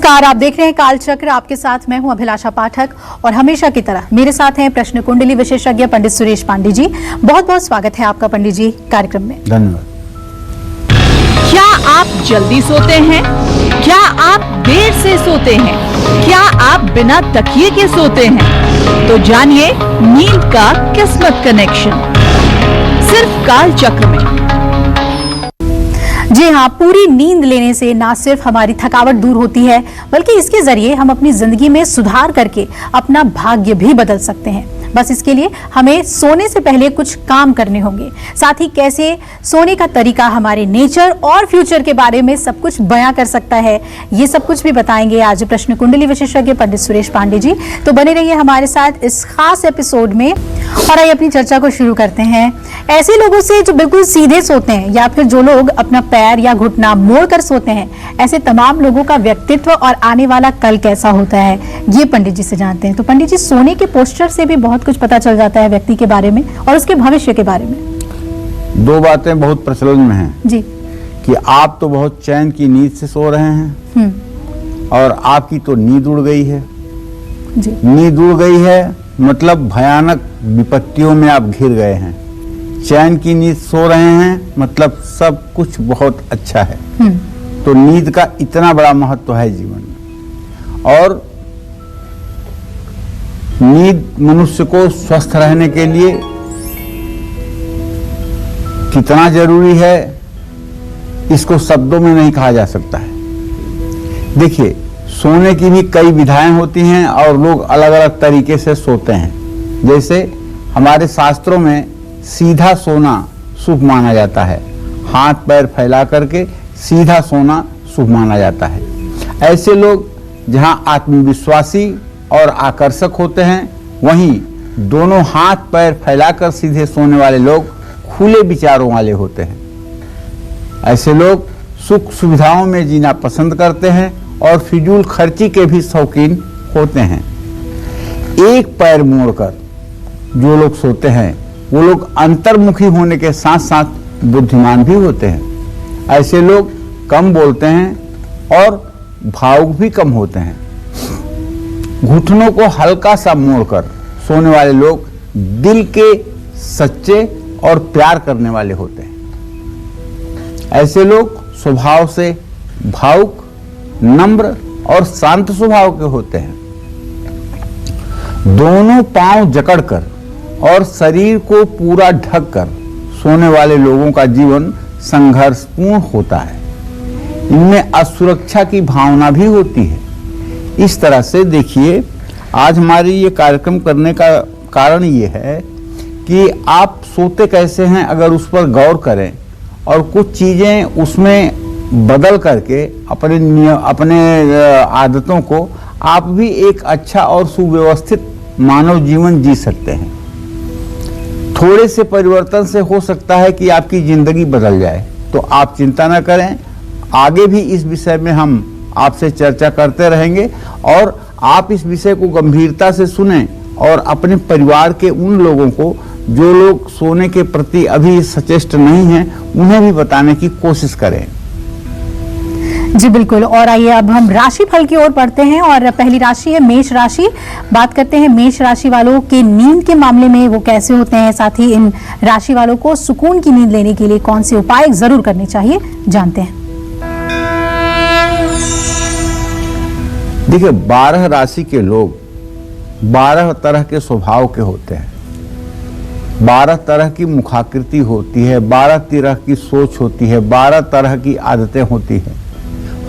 नमस्कार, आप देख रहे हैं कालचक्र। आपके साथ मैं हूं अभिलाषा पाठक और हमेशा की तरह मेरे साथ हैं प्रश्न कुंडली विशेषज्ञ पंडित सुरेश पांडे जी। बहुत बहुत स्वागत है आपका पंडित जी कार्यक्रम में। धन्यवाद। क्या आप जल्दी सोते हैं? क्या आप देर से सोते हैं? क्या आप बिना तकिए के सोते हैं? तो जानिए नींद का किस्मत कनेक्शन सिर्फ कालचक्र में। जी हाँ, पूरी नींद लेने से ना सिर्फ हमारी थकावट दूर होती है बल्कि इसके जरिए हम अपनी जिंदगी में सुधार करके अपना भाग्य भी बदल सकते हैं। बस इसके लिए हमें सोने से पहले कुछ काम करने होंगे। साथ ही कैसे सोने का तरीका हमारे नेचर और फ्यूचर के बारे में सब कुछ बयां कर सकता है, ये सब कुछ भी बताएंगे आज प्रश्न कुंडली विशेषज्ञ पंडित सुरेश पांडे जी। तो बने रहिए हमारे साथ इस खास एपिसोड में और आइए अपनी चर्चा को शुरू करते हैं ऐसे लोगों से जो बिल्कुल सीधे सोते हैं या फिर जो लोग अपना पैर या घुटना मोड़ कर सोते हैं। ऐसे तमाम लोगों का व्यक्तित्व और आने वाला कल कैसा होता है, ये पंडित जी से जानते हैं। तो पंडित जी, सोने के पोस्चर से भी बहुत कुछ पता चल जाता है व्यक्ति के बारे में और उसके भविष्य के बारे में। दो बातें बहुत प्रचलन में हैं जी कि आप तो बहुत चैन की नींद से सो रहे हैं और आपकी तो नींद उड़ गई है। जी नींद उड़ गई है मतलब भयानक विपत्तियों में आप घिर गए हैं। चैन की नींद सो रहे हैं मतलब सब कुछ बहुत अच्छा है। तो नींद का इतना बड़ा महत्व है जीवन में। और नींद मनुष्य को स्वस्थ रहने के लिए कितना जरूरी है, इसको शब्दों में नहीं कहा जा सकता है। देखिए, सोने की भी कई विधाएं होती हैं और लोग अलग अलग तरीके से सोते हैं। जैसे हमारे शास्त्रों में सीधा सोना शुभ माना जाता है। हाथ पैर फैला करके सीधा सोना शुभ माना जाता है। ऐसे लोग जहां आत्मविश्वासी और आकर्षक होते हैं, वहीं दोनों हाथ पैर फैलाकर सीधे सोने वाले लोग खुले विचारों वाले होते हैं। ऐसे लोग सुख सुविधाओं में जीना पसंद करते हैं और फिजूल खर्ची के भी शौकीन होते हैं। एक पैर मोड़कर जो लोग सोते हैं वो लोग अंतर्मुखी होने के साथ साथ बुद्धिमान भी होते हैं। ऐसे लोग कम बोलते हैं और भावुक भी कम होते हैं। घुटनों को हल्का सा मोड़कर सोने वाले लोग दिल के सच्चे और प्यार करने वाले होते हैं। ऐसे लोग स्वभाव से भावुक, नम्र और शांत स्वभाव के होते हैं। दोनों पांव जकड़कर और शरीर को पूरा ढककर सोने वाले लोगों का जीवन संघर्षपूर्ण होता है। इनमें असुरक्षा की भावना भी होती है। इस तरह से देखिए, आज हमारी ये कार्यक्रम करने का कारण ये है कि आप सोते कैसे हैं अगर उस पर गौर करें और कुछ चीजें उसमें बदल करके अपने आदतों को आप भी एक अच्छा और सुव्यवस्थित मानव जीवन जी सकते हैं। थोड़े से परिवर्तन से हो सकता है कि आपकी जिंदगी बदल जाए। तो आप चिंता न करें, आगे भी इस विषय में हम आपसे चर्चा करते रहेंगे और आप इस विषय को गंभीरता से सुनें और अपने परिवार के उन लोगों को जो लोग सोने के प्रति अभी सचेष्ट नहीं हैं, उन्हें भी बताने की कोशिश करें। जी बिल्कुल। और आइए अब हम राशि फल की ओर बढ़ते हैं और पहली राशि है मेष राशि। बात करते हैं मेष राशि वालों के नींद के मामले में वो कैसे होते हैं, साथ ही इन राशि वालों को सुकून की नींद लेने के लिए कौन से उपाय जरूर करने चाहिए, जानते हैं। देखिए, 12 राशि के लोग 12 तरह के स्वभाव के होते हैं। 12 तरह की मुखाकृति होती है, 12 तरह की सोच होती है, 12 तरह की आदतें होती हैं।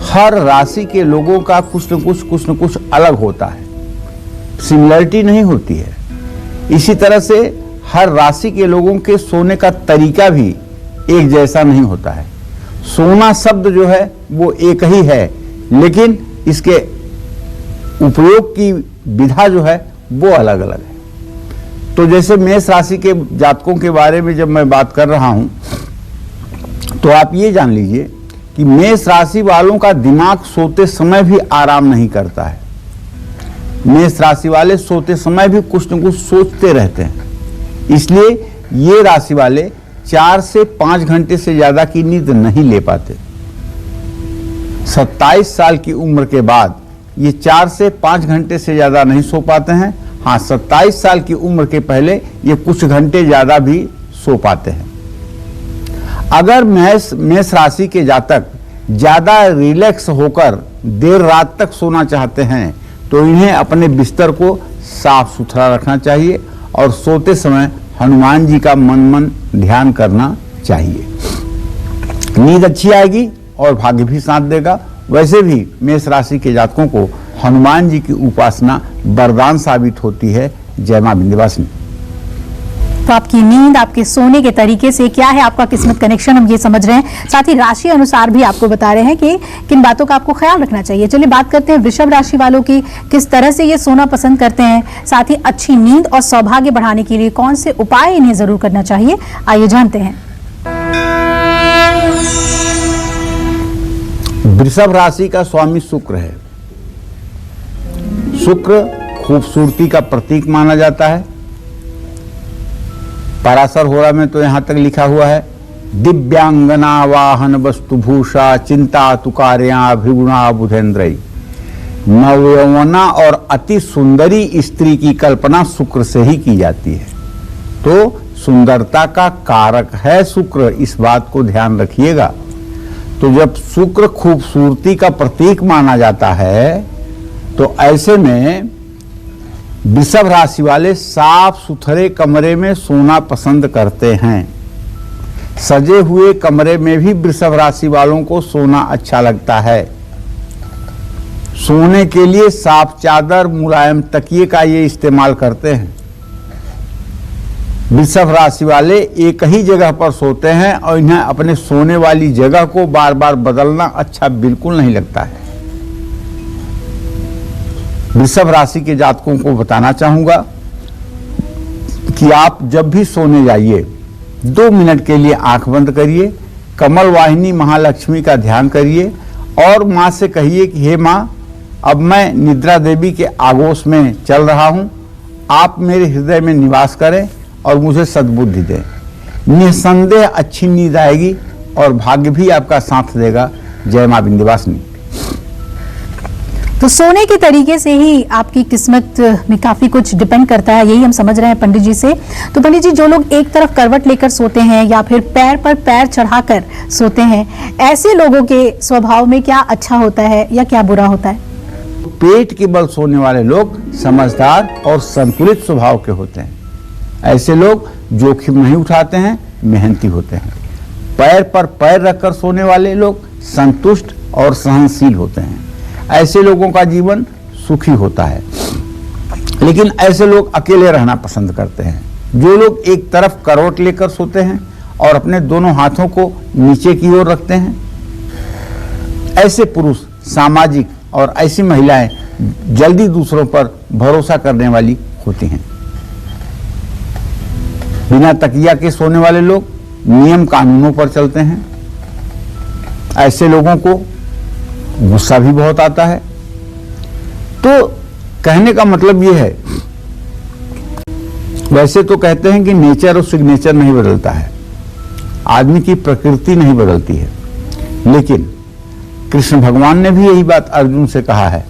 हर राशि के लोगों का कुछ न कुछ अलग होता है, सिमिलरिटी नहीं होती है। इसी तरह से हर राशि के लोगों के सोने का तरीका भी एक जैसा नहीं होता है। सोना शब्द जो है वो एक ही है, लेकिन इसके उपयोग की विधा जो है वो अलग अलग है। तो जैसे मेष राशि के जातकों के बारे में जब मैं बात कर रहा हूं, तो आप ये जान लीजिए कि मेष राशि वालों का दिमाग सोते समय भी आराम नहीं करता है। मेष राशि वाले सोते समय भी कुछ न कुछ सोचते रहते हैं। इसलिए ये राशि वाले 4 से 5 घंटे से ज्यादा की नींद नहीं ले पाते। 27 साल की उम्र के बाद ये 4 से 5 घंटे से ज़्यादा नहीं सो पाते हैं। हाँ, 27 साल की उम्र के पहले ये कुछ घंटे ज़्यादा भी सो पाते हैं। अगर मेष राशि के जातक ज़्यादा रिलैक्स होकर देर रात तक सोना चाहते हैं तो इन्हें अपने बिस्तर को साफ सुथरा रखना चाहिए और सोते समय हनुमान जी का मन ध्यान करना चाहिए। नींद अच्छी आएगी और भाग्य भी साथ देगा। वैसे भी मेष राशि के जातकों को हनुमान जी की उपासना वरदान साबित होती है। जय मां विंध्यवासिनी। तो आपकी नींद, आपके सोने के तरीके से क्या है आपका किस्मत कनेक्शन, हम ये समझ रहे हैं। साथ ही राशि अनुसार भी आपको बता रहे हैं कि किन बातों का आपको ख्याल रखना चाहिए। चलिए बात करते हैं वृषभ राशि वालों की, किस तरह से ये सोना पसंद करते हैं। साथ ही अच्छी नींद और सौभाग्य बढ़ाने के लिए कौन से उपाय इन्हें जरूर करना चाहिए, आइए जानते हैं। वृषभ राशि का स्वामी शुक्र है। शुक्र खूबसूरती का प्रतीक माना जाता है। पराशर होरा में तो यहां तक लिखा हुआ है, दिव्यांगना वाहन वस्तुभूषा चिंता तुकार्या भृगुणा बुधेन्द्रई। नवयौवना और अति सुंदरी स्त्री की कल्पना शुक्र से ही की जाती है। तो सुंदरता का कारक है शुक्र, इस बात को ध्यान रखिएगा। तो जब शुक्र खूबसूरती का प्रतीक माना जाता है तो ऐसे में वृषभ राशि वाले साफ सुथरे कमरे में सोना पसंद करते हैं। सजे हुए कमरे में भी वृषभ राशि वालों को सोना अच्छा लगता है। सोने के लिए साफ चादर, मुलायम तकिए का ये इस्तेमाल करते हैं। वृषभ राशि वाले एक ही जगह पर सोते हैं और इन्हें अपने सोने वाली जगह को बार बार बदलना अच्छा बिल्कुल नहीं लगता है। वृषभ राशि के जातकों को बताना चाहूंगा कि आप जब भी सोने जाइए 2 मिनट के लिए आंख बंद करिए, कमल वाहिनी महालक्ष्मी का ध्यान करिए और मां से कहिए कि हे मां, अब मैं निद्रा देवी के आगोश में चल रहा हूं, आप मेरे हृदय में निवास करें और मुझे सद्बुद्धि दें। निसंदेह अच्छी नींद आएगी और भाग्य भी आपका साथ देगा। जय मां विंध्यवासिनी। तो सोने के तरीके से ही आपकी किस्मत में काफी कुछ डिपेंड करता है, यही हम समझ रहे हैं पंडित जी से। तो पंडित जी, जो लोग एक तरफ करवट लेकर सोते हैं या फिर पैर पर पैर चढ़ाकर सोते हैं, ऐसे लोगों के स्वभाव में क्या अच्छा होता है या क्या बुरा होता है? पेट के बल सोने वाले लोग समझदार और संतुलित स्वभाव के होते हैं। ऐसे लोग जोखिम नहीं उठाते हैं, मेहनती होते हैं। पैर पर पैर रखकर सोने वाले लोग संतुष्ट और सहनशील होते हैं। ऐसे लोगों का जीवन सुखी होता है। लेकिन ऐसे लोग अकेले रहना पसंद करते हैं। जो लोग एक तरफ करवट लेकर सोते हैं और अपने दोनों हाथों को नीचे की ओर रखते हैं, ऐसे पुरुष सामाजिक और ऐसी महिलाएं जल्दी दूसरों पर भरोसा करने वाली होती हैं। बिना तकिया के सोने वाले लोग नियम कानूनों पर चलते हैं। ऐसे लोगों को गुस्सा भी बहुत आता है। तो कहने का मतलब यह है, वैसे तो कहते हैं कि नेचर और सिग्नेचर नहीं बदलता है, आदमी की प्रकृति नहीं बदलती है, लेकिन कृष्ण भगवान ने भी यही बात अर्जुन से कहा है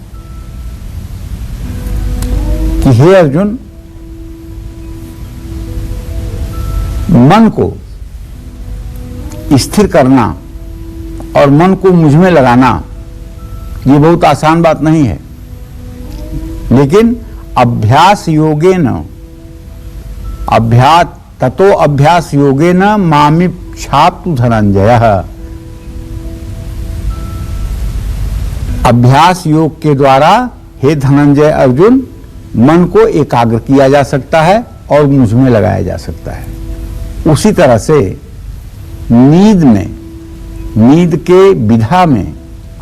कि हे अर्जुन, मन को स्थिर करना और मन को मुझ में लगाना ये बहुत आसान बात नहीं है, लेकिन अभ्यास योगेन ततो अभ्यास योगेन मामिच्छाप्तु धनंजयः। अभ्यास योग के द्वारा हे धनंजय अर्जुन, मन को एकाग्र किया जा सकता है और मुझ में लगाया जा सकता है। उसी तरह से नींद के विधा में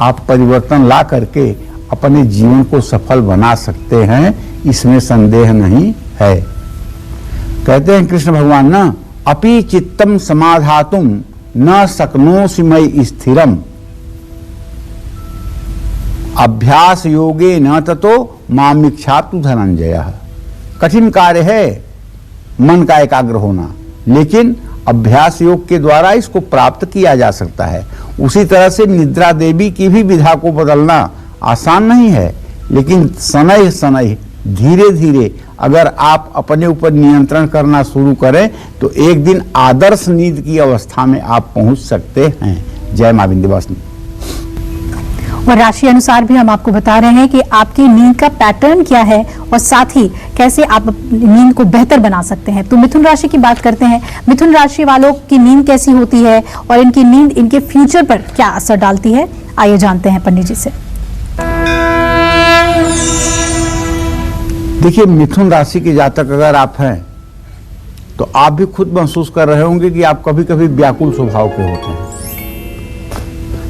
आप परिवर्तन ला करके अपने जीवन को सफल बना सकते हैं, इसमें संदेह नहीं है। कहते हैं कृष्ण भगवान न अपि चित्तम समाधातुम न शक्नोषि मयि स्थिरम अभ्यास योगे न ततो मामिच्छाप्तु धनंजयः। कठिन कार्य है मन का एकाग्र होना, लेकिन अभ्यास योग के द्वारा इसको प्राप्त किया जा सकता है। उसी तरह से निद्रा देवी की भी विधा को बदलना आसान नहीं है, लेकिन शनै शनै धीरे धीरे अगर आप अपने ऊपर नियंत्रण करना शुरू करें तो एक दिन आदर्श नींद की अवस्था में आप पहुंच सकते हैं। जय मां विंध्यवासिनी। और राशि अनुसार भी हम आपको बता रहे हैं कि आपकी नींद का पैटर्न क्या है और साथ ही कैसे आप नींद को बेहतर बना सकते हैं। तो मिथुन राशि की बात करते हैं। मिथुन राशि वालों की नींद कैसी होती है और इनकी नींद इनके फ्यूचर पर क्या असर डालती है, आइए जानते हैं पंडित जी से। देखिए, मिथुन राशि के जातक अगर आप हैं तो आप भी खुद महसूस कर रहे होंगे कि आप कभी कभी व्याकुल स्वभाव के होते हैं।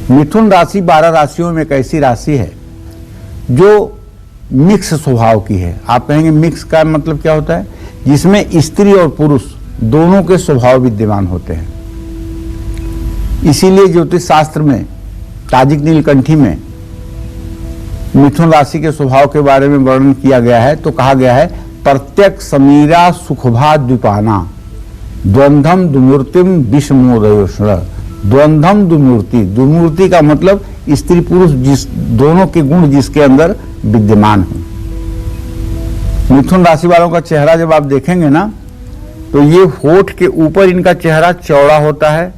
मिथुन राशि 12 राशियों में एक ऐसी राशि है जो मिक्स स्वभाव की है। आप कहेंगे मिक्स का मतलब क्या होता है? जिसमें स्त्री और पुरुष दोनों के स्वभाव विद्यमान होते हैं। इसीलिए ज्योतिष शास्त्र में ताजिक नीलकंठी में मिथुन राशि के स्वभाव के बारे में वर्णन किया गया है। तो कहा गया है, प्रत्यक समीरा सुखभा द्विपाना द्वंद्वम दुमूर्तिम विषमोदयोष्ण। द्वंद्वम दुमूर्ति, दुमूर्ति का मतलब स्त्री पुरुष जिस दोनों के गुण जिसके अंदर विद्यमान हो। मिथुन राशि वालों का चेहरा जब आप देखेंगे ना तो ये होठ के ऊपर इनका चेहरा चौड़ा होता है,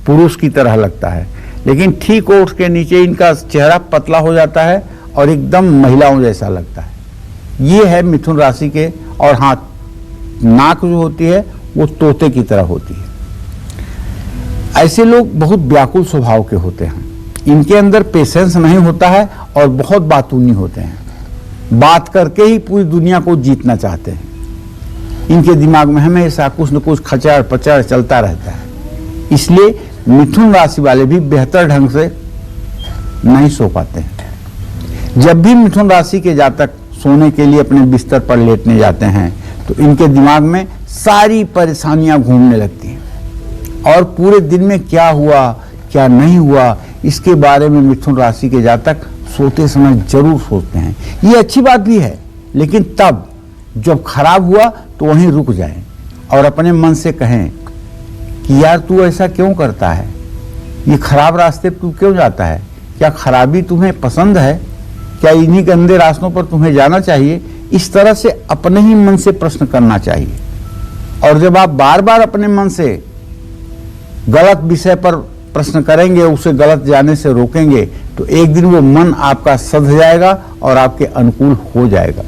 पुरुष की तरह लगता है, लेकिन ठीक होठ के नीचे इनका चेहरा पतला हो जाता है और एकदम महिलाओं जैसा लगता है। ये है मिथुन राशि के। और हाँ, नाक जो होती है वो तोते की तरह होती है। ऐसे लोग बहुत व्याकुल स्वभाव के होते हैं। इनके अंदर पेशेंस नहीं होता है और बहुत बातूनी होते हैं। बात करके ही पूरी दुनिया को जीतना चाहते हैं। इनके दिमाग में हमेशा कुछ न कुछ खचर पचर चलता रहता है। इसलिए मिथुन राशि वाले भी बेहतर ढंग से नहीं सो पाते हैं। जब भी मिथुन राशि के जातक सोने के लिए अपने बिस्तर पर लेटने जाते हैं तो इनके दिमाग में सारी परेशानियां घूमने लगती हैं और पूरे दिन में क्या हुआ क्या नहीं हुआ इसके बारे में मिथुन राशि के जातक सोते समय जरूर सोचते हैं। ये अच्छी बात भी है, लेकिन तब जब खराब हुआ तो वहीं रुक जाएं और अपने मन से कहें कि यार तू ऐसा क्यों करता है, ये खराब रास्ते पर तू क्यों जाता है, क्या खराबी तुम्हें पसंद है, क्या इन्हीं गंदे रास्तों पर तुम्हें जाना चाहिए। इस तरह से अपने ही मन से प्रश्न करना चाहिए। और जब आप बार बार अपने मन से गलत विषय पर प्रश्न करेंगे, उसे गलत जाने से रोकेंगे, तो एक दिन वो मन आपका सध जाएगा और आपके अनुकूल हो जाएगा।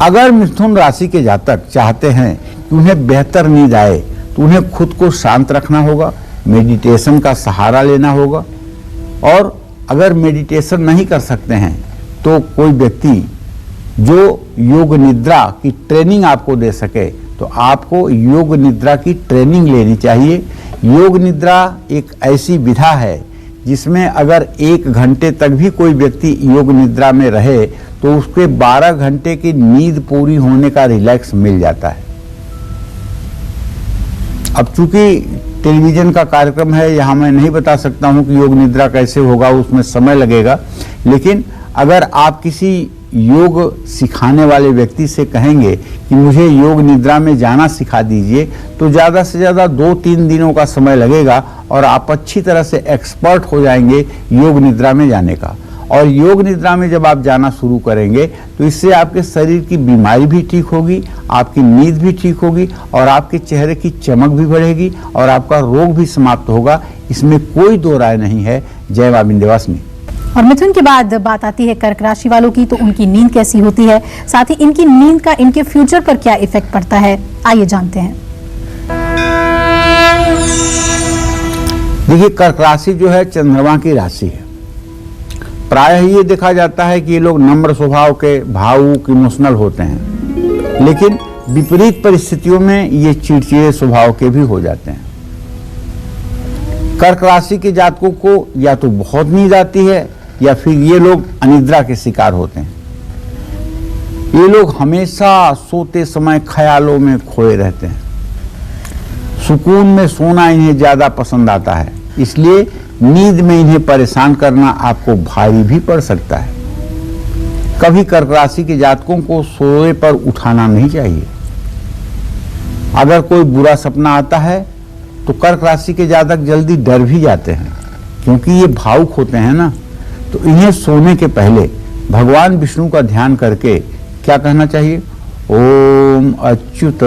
अगर मिथुन राशि के जातक चाहते हैं कि उन्हें बेहतर नींद आए तो उन्हें खुद को शांत रखना होगा, मेडिटेशन का सहारा लेना होगा। और अगर मेडिटेशन नहीं कर सकते हैं तो कोई व्यक्ति जो योग निद्रा की ट्रेनिंग आपको दे सके तो आपको योग निद्रा की ट्रेनिंग लेनी चाहिए। योग निद्रा एक ऐसी विधा है जिसमें अगर 1 घंटे तक भी कोई व्यक्ति योग निद्रा में रहे तो उसके 12 घंटे की नींद पूरी होने का रिलैक्स मिल जाता है। अब चूंकि टेलीविजन का कार्यक्रम है, यहाँ मैं नहीं बता सकता हूँ कि योग निद्रा कैसे होगा, उसमें समय लगेगा। लेकिन अगर आप किसी योग सिखाने वाले व्यक्ति से कहेंगे कि मुझे योग निद्रा में जाना सिखा दीजिए तो ज़्यादा से ज़्यादा 2-3 दिनों का समय लगेगा और आप अच्छी तरह से एक्सपर्ट हो जाएंगे योग निद्रा में जाने का। और योग निद्रा में जब आप जाना शुरू करेंगे तो इससे आपके शरीर की बीमारी भी ठीक होगी, आपकी नींद भी ठीक होगी और आपके चेहरे की चमक भी बढ़ेगी और आपका रोग भी समाप्त होगा। इसमें कोई दो राय नहीं है। जय मां विंध्यवासिनी। और मिथुन के बाद बात आती है कर्क राशि वालों की, तो उनकी नींद कैसी होती है, साथ ही इनकी नींद का इनके फ्यूचर पर क्या इफेक्ट पड़ता है, आइए जानते हैं। देखिए, कर्क राशि जो है चंद्रमा की राशि है। प्रायः ये देखा जाता है कि ये लोग नम्र स्वभाव के, भावुक, इमोशनल होते हैं, लेकिन विपरीत परिस्थितियों में ये चिड़चिड़े स्वभाव के भी हो जाते हैं। कर्क राशि के जातकों को या तो बहुत नींद आती है या फिर ये लोग अनिद्रा के शिकार होते हैं। ये लोग हमेशा सोते समय ख्यालों में खोए रहते हैं। सुकून में सोना इन्हें ज्यादा पसंद आता है, इसलिए नींद में इन्हें परेशान करना आपको भारी भी पड़ सकता है। कभी कर्क राशि के जातकों को सोए पर उठाना नहीं चाहिए। अगर कोई बुरा सपना आता है तो कर्क राशि के जातक जल्दी डर भी जाते हैं, क्योंकि ये भावुक होते हैं ना, तो इन्हें सोने के पहले भगवान विष्णु का ध्यान करके क्या कहना चाहिए? ओम अच्युत,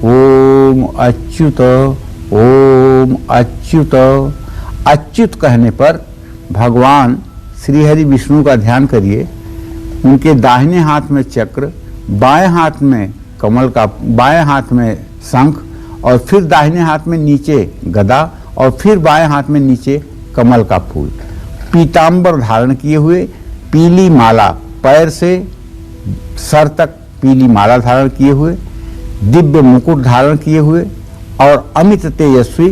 ओम अच्युत, ओम अच्युत। अच्युत कहने पर भगवान श्री हरि विष्णु का ध्यान करिए। उनके दाहिने हाथ में चक्र, बाएं हाथ में कमल का, बाएं हाथ में शंख, और फिर दाहिने हाथ में नीचे गदा, और फिर बाएं हाथ में नीचे कमल का फूल, पीतांबर धारण किए हुए, पीली माला, पैर से सर तक पीली माला धारण किए हुए, दिव्य मुकुट धारण किए हुए, और अमित तेजस्वी,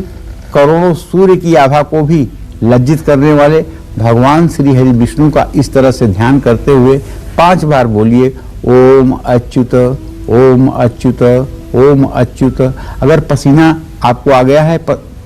करोड़ों सूर्य की आभा को भी लज्जित करने वाले भगवान श्री हरि विष्णु का इस तरह से ध्यान करते हुए 5 बार बोलिए ओम अच्युत, ओम अच्युत, ओम अच्युत। अगर पसीना आपको आ गया है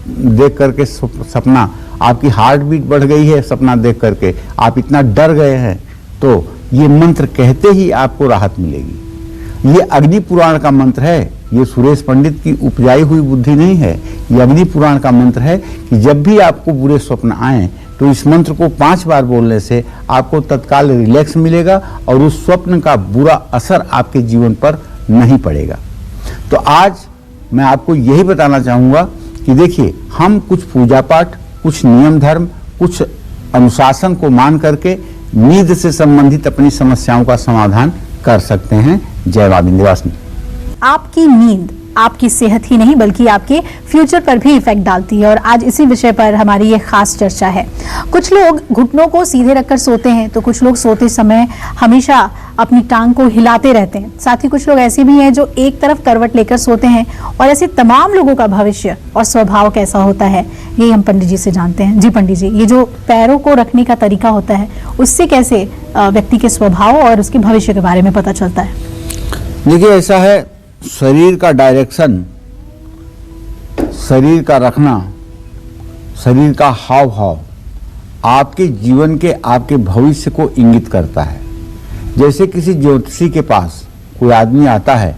देख करके सपना, आपकी हार्ट बीट बढ़ गई है सपना देख करके, आप इतना डर गए हैं, तो ये मंत्र कहते ही आपको राहत मिलेगी। ये अग्नि पुराण का मंत्र है, ये सुरेश पंडित की उपजाई हुई बुद्धि नहीं है। ये अग्नि पुराण का मंत्र है कि जब भी आपको बुरे स्वप्न आए तो इस मंत्र को 5 बार बोलने से आपको तत्काल रिलैक्स मिलेगा और उस स्वप्न का बुरा असर आपके जीवन पर नहीं पड़ेगा। तो आज मैं आपको यही बताना चाहूँगा कि देखिए, हम कुछ पूजा पाठ, कुछ नियम धर्म, कुछ अनुशासन को मान करके नींद से संबंधित अपनी समस्याओं का समाधान कर सकते हैं। जय मां विंध्यवासिनी। आपकी नींद आपकी सेहत ही नहीं बल्कि आपके फ्यूचर पर भी इफेक्ट डालती है और आज इसी विषय पर हमारी ये खास चर्चा है। कुछ लोग घुटनों को सीधे रखकर सोते हैं तो कुछ लोग सोते समय हमेशा अपनी टांग को हिलाते रहते हैं। साथ ही कुछ लोग ऐसे भी हैं जो एक तरफ करवट लेकर सोते हैं। और ऐसे तमाम लोगों का भविष्य और स्वभाव कैसा होता है यही हम पंडित जी से जानते हैं। जी पंडित जी, ये जो पैरों को रखने का तरीका होता है उससे कैसे व्यक्ति के स्वभाव और उसके भविष्य के बारे में पता चलता है? देखिए, ऐसा है, शरीर का डायरेक्शन, शरीर का रखना, शरीर का हाव भाव आपके जीवन के, आपके भविष्य को इंगित करता है। जैसे किसी ज्योतिषी के पास कोई आदमी आता है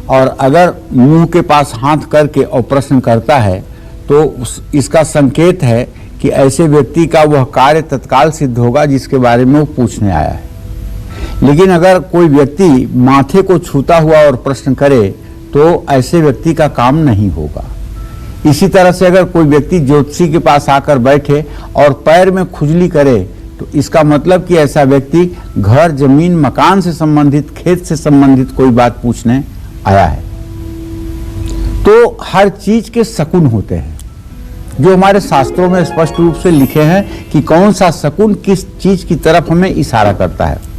और अगर मुंह के पास हाथ करके और प्रश्न करता है तो इसका संकेत है कि ऐसे व्यक्ति का वह कार्य तत्काल सिद्ध होगा जिसके बारे में वो पूछने आया है। लेकिन अगर कोई व्यक्ति माथे को छूता हुआ और प्रश्न करे तो ऐसे व्यक्ति का काम नहीं होगा। इसी तरह से अगर कोई व्यक्ति ज्योतिषी के पास आकर बैठे और पैर में खुजली करे तो इसका मतलब कि ऐसा व्यक्ति घर, जमीन, मकान से संबंधित, खेत से संबंधित कोई बात पूछने आया है। तो हर चीज के शकुन होते हैं जो हमारे शास्त्रों में स्पष्ट रूप से लिखे हैं कि कौन सा शकुन किस चीज की तरफ हमें इशारा करता है।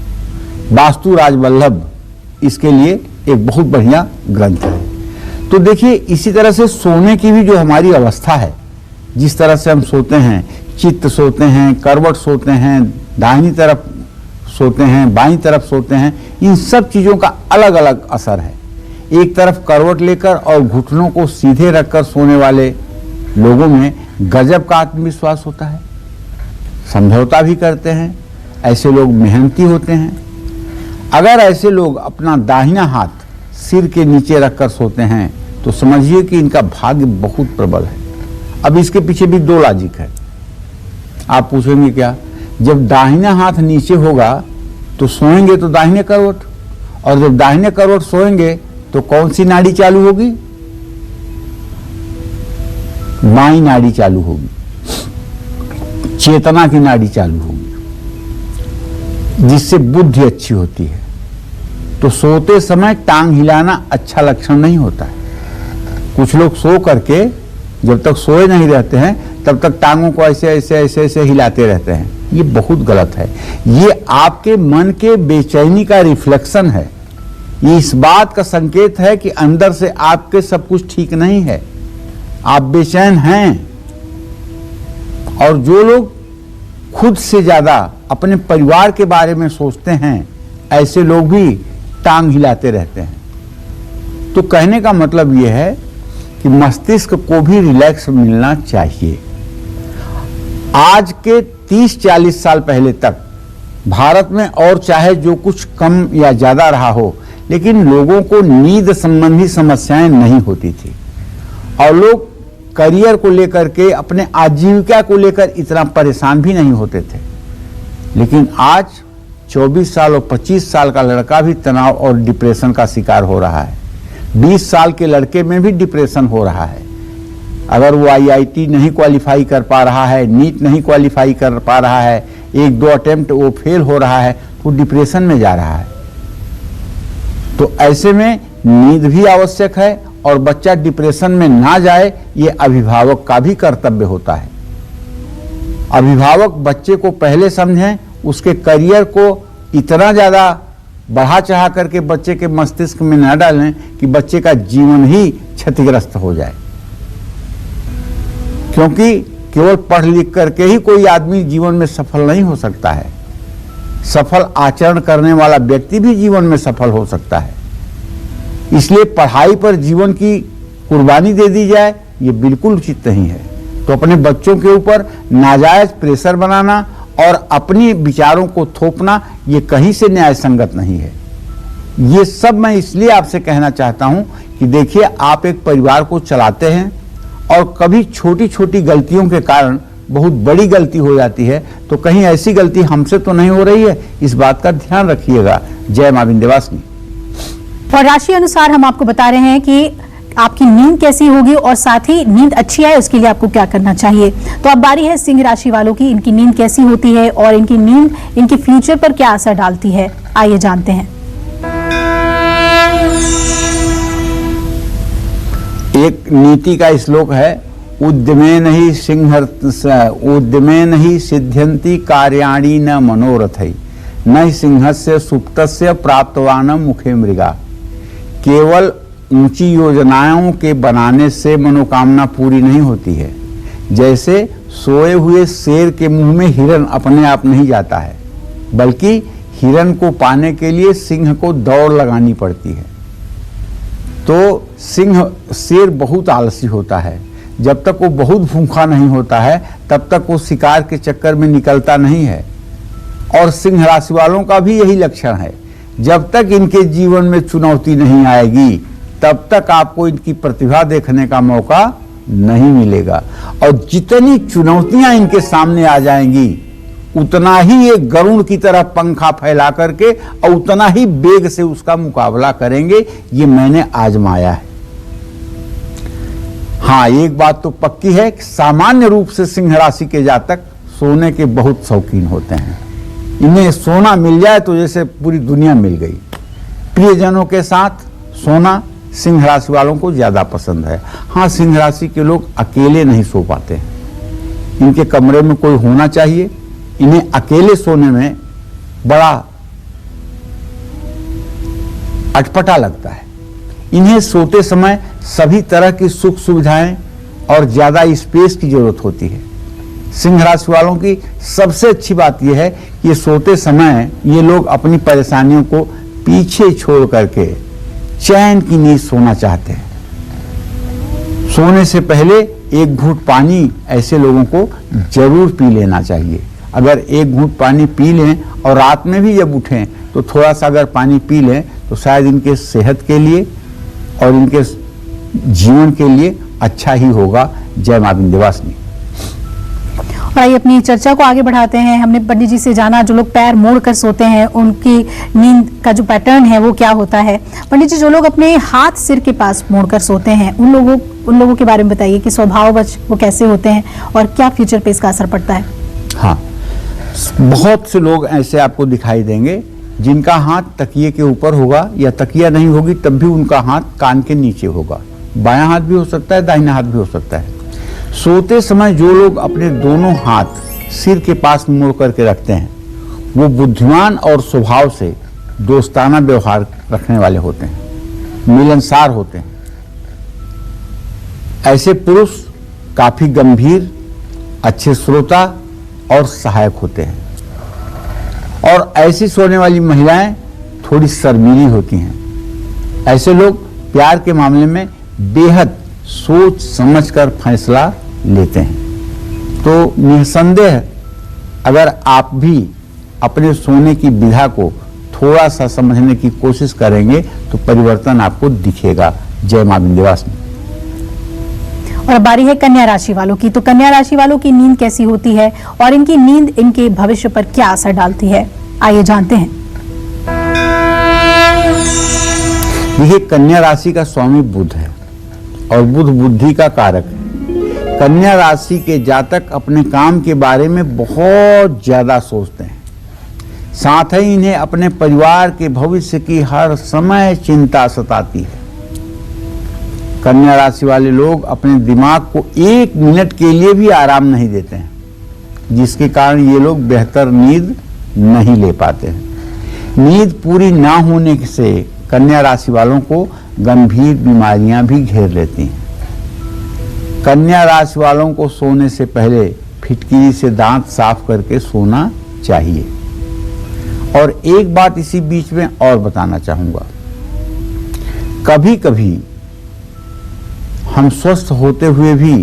वास्तु राजवल्लभ इसके लिए एक बहुत बढ़िया ग्रंथ है। तो देखिए, इसी तरह से सोने की भी जो हमारी अवस्था है, जिस तरह से हम सोते हैं, चित्त सोते हैं, करवट सोते हैं, दाहिनी तरफ सोते हैं, बाईं तरफ सोते हैं, इन सब चीजों का अलग अलग असर है। एक तरफ करवट लेकर और घुटनों को सीधे रखकर सोने वाले लोगों में गजब का आत्मविश्वास होता है, समझौता भी करते हैं, ऐसे लोग मेहनती होते हैं। अगर ऐसे लोग अपना दाहिना हाथ सिर के नीचे रखकर सोते हैं तो समझिए कि इनका भाग्य बहुत प्रबल है। अब इसके पीछे भी 2 लॉजिक है। आप पूछेंगे क्या? जब दाहिना हाथ नीचे होगा तो सोएंगे तो दाहिने करवट, और जब दाहिने करवट सोएंगे तो कौन सी नाड़ी चालू होगी? बाईं नाड़ी चालू होगी, चेतना की नाड़ी चालू होगी, जिससे बुद्धि अच्छी होती है। तो सोते समय टांग हिलाना अच्छा लक्षण नहीं होता है। कुछ लोग सो करके जब तक सोए नहीं रहते हैं तब तक टांगों को ऐसे ऐसे ऐसे ऐसे हिलाते रहते हैं। ये बहुत गलत है। ये आपके मन के बेचैनी का रिफ्लेक्शन है। ये इस बात का संकेत है कि अंदर से आपके सब कुछ ठीक नहीं है, आप बेचैन हैं। और जो लोग खुद से ज्यादा अपने परिवार के बारे में सोचते हैं, ऐसे लोग भी टांग हिलाते रहते हैं। तो कहने का मतलब यह है कि मस्तिष्क को भी रिलैक्स मिलना चाहिए। आज के 30-40 साल पहले तक भारत में, और चाहे जो कुछ कम या ज्यादा रहा हो, लेकिन लोगों को नींद संबंधी समस्याएं नहीं होती थी और लोग करियर को लेकर के, अपने आजीविका को लेकर इतना परेशान भी नहीं होते थे। लेकिन आज 24 साल और 25 साल का लड़का भी तनाव और डिप्रेशन का शिकार हो रहा है। 20 साल के लड़के में भी डिप्रेशन हो रहा है। अगर वो IIT नहीं क्वालिफाई कर पा रहा है, नीट नहीं क्वालिफाई कर पा रहा है, 1-2 अटेम्प्ट वो फेल हो रहा है, वो डिप्रेशन में जा रहा है। तो ऐसे में नींद भी आवश्यक है और बच्चा डिप्रेशन में ना जाए, ये अभिभावक का भी कर्तव्य होता है। अभिभावक बच्चे को पहले समझें, उसके करियर को इतना ज़्यादा बढ़ा चढ़ा करके बच्चे के मस्तिष्क में न डालें कि बच्चे का जीवन ही क्षतिग्रस्त हो जाए। क्योंकि केवल पढ़ लिख करके ही कोई आदमी जीवन में सफल नहीं हो सकता है। सफल आचरण करने वाला व्यक्ति भी जीवन में सफल हो सकता है। इसलिए पढ़ाई पर जीवन की कुर्बानी दे दी जाए, ये बिल्कुल उचित नहीं है। तो अपने बच्चों के ऊपर नाजायज प्रेशर बनाना और अपने विचारों को थोपना, ये कहीं से न्याय संगत नहीं है। ये सब मैं इसलिए आपसे कहना चाहता हूं कि देखिए, आप एक परिवार को चलाते हैं और कभी छोटी छोटी गलतियों के कारण बहुत बड़ी गलती हो जाती है, तो कहीं ऐसी गलती हमसे तो नहीं हो रही है, इस बात का ध्यान रखिएगा। जय मां विंध्यवासिनी। और राशि अनुसार हम आपको बता रहे हैं कि आपकी नींद कैसी होगी और साथ ही नींद अच्छी आए उसके लिए आपको क्या करना चाहिए। तो अब बारी है सिंह राशि वालों की, इनकी नींद कैसी होती है और इनकी नींद इनके फ्यूचर पर क्या असर डालती है, आइए जानते हैं। एक नीति का श्लोक है, उद्यमेन ही सिद्ध्यन्ति कार्याणि न मनोरथै न सिंहस्य सुप्तस्य प्राप्तवान मुखे मृगा। केवल ऊंची योजनाओं के बनाने से मनोकामना पूरी नहीं होती है। जैसे सोए हुए शेर के मुंह में हिरन अपने आप नहीं जाता है, बल्कि हिरन को पाने के लिए सिंह को दौड़ लगानी पड़ती है। तो शेर बहुत आलसी होता है। जब तक वो बहुत भूखा नहीं होता है, तब तक वो शिकार के चक्कर में निकलता नहीं है। और सिंह राशि वालों का भी यही लक्षण है। जब तक इनके जीवन में चुनौती नहीं आएगी, तब तक आपको इनकी प्रतिभा देखने का मौका नहीं मिलेगा। और जितनी चुनौतियां इनके सामने आ जाएंगी, उतना ही ये गरुड़ की तरह पंखा फैला करके और उतना ही वेग से उसका मुकाबला करेंगे। ये मैंने आजमाया है। हाँ, एक बात तो पक्की है कि सामान्य रूप से सिंह राशि के जातक सोने के बहुत शौकीन होते हैं। इन्हें सोना मिल जाए तो जैसे पूरी दुनिया मिल गई। प्रियजनों के साथ सोना सिंह राशि वालों को ज्यादा पसंद है। हाँ, सिंह राशि के लोग अकेले नहीं सो पाते हैं। इनके कमरे में कोई होना चाहिए। इन्हें अकेले सोने में बड़ा अटपटा लगता है। इन्हें सोते समय सभी तरह की सुख सुविधाएं और ज्यादा स्पेस की जरूरत होती है। सिंह राशि वालों की सबसे अच्छी बात यह है कि ये सोते समय ये लोग अपनी परेशानियों को पीछे छोड़ करके चैन की नींद सोना चाहते हैं। सोने से पहले एक घूंट पानी ऐसे लोगों को जरूर पी लेना चाहिए। अगर एक घूंट पानी पी लें और रात में भी जब उठें तो थोड़ा सा अगर पानी पी लें तो शायद इनके सेहत के लिए और इनके जीवन के लिए अच्छा ही होगा। जय मां विंध्यवासिनी। और आइए अपनी चर्चा को आगे बढ़ाते हैं। हमने पंडित जी से जाना, जो लोग पैर मोड़कर सोते हैं उनकी नींद का जो पैटर्न है वो क्या होता है। पंडित जी, जो लोग अपने हाथ सिर के पास मोड़कर सोते हैं उन लोगों के बारे में बताइए कि स्वभाववश वो कैसे होते हैं और क्या फ्यूचर पे इसका असर पड़ता है। हाँ, बहुत से लोग ऐसे आपको दिखाई देंगे जिनका हाथ तकिए के ऊपर होगा या तकिया नहीं होगी तब भी उनका हाथ कान के नीचे होगा। बायां हाथ भी हो सकता है, दाहिना हाथ भी हो सकता है। सोते समय जो लोग अपने दोनों हाथ सिर के पास मोड़ करके रखते हैं वो बुद्धिमान और स्वभाव से दोस्ताना व्यवहार रखने वाले होते हैं, मिलनसार होते हैं। ऐसे पुरुष काफी गंभीर, अच्छे श्रोता और सहायक होते हैं। और ऐसी सोने वाली महिलाएं थोड़ी शर्मीली होती हैं। ऐसे लोग प्यार के मामले में बेहद सोच समझकर फैसला लेते हैं। तो निसंदेह अगर आप भी अपने सोने की विधा को थोड़ा सा समझने की कोशिश करेंगे तो परिवर्तन आपको दिखेगा। जय मां विंध्यवासिनी। और बारी है कन्या राशि वालों की। तो कन्या राशि वालों की नींद कैसी होती है और इनकी नींद इनके भविष्य पर क्या असर डालती है, आइए जानते हैं। देखिए, कन्या राशि का स्वामी बुध है और बुध बुद्धि का कारक है। कन्या राशि के जातक अपने काम के बारे में बहुत ज्यादा सोचते हैं, साथ ही इन्हें अपने परिवार के भविष्य की हर समय चिंता सताती है। कन्या राशि वाले लोग अपने दिमाग को एक मिनट के लिए भी आराम नहीं देते हैं, जिसके कारण ये लोग बेहतर नींद नहीं ले पाते हैं। नींद पूरी ना होने से कन्या राशि वालों को गंभीर बीमारियां भी घेर लेती हैं। कन्या राशि वालों को सोने से पहले फिटकिरी से दांत साफ करके सोना चाहिए। और एक बात इसी बीच में और बताना चाहूंगा, कभी कभी हम स्वस्थ होते हुए भी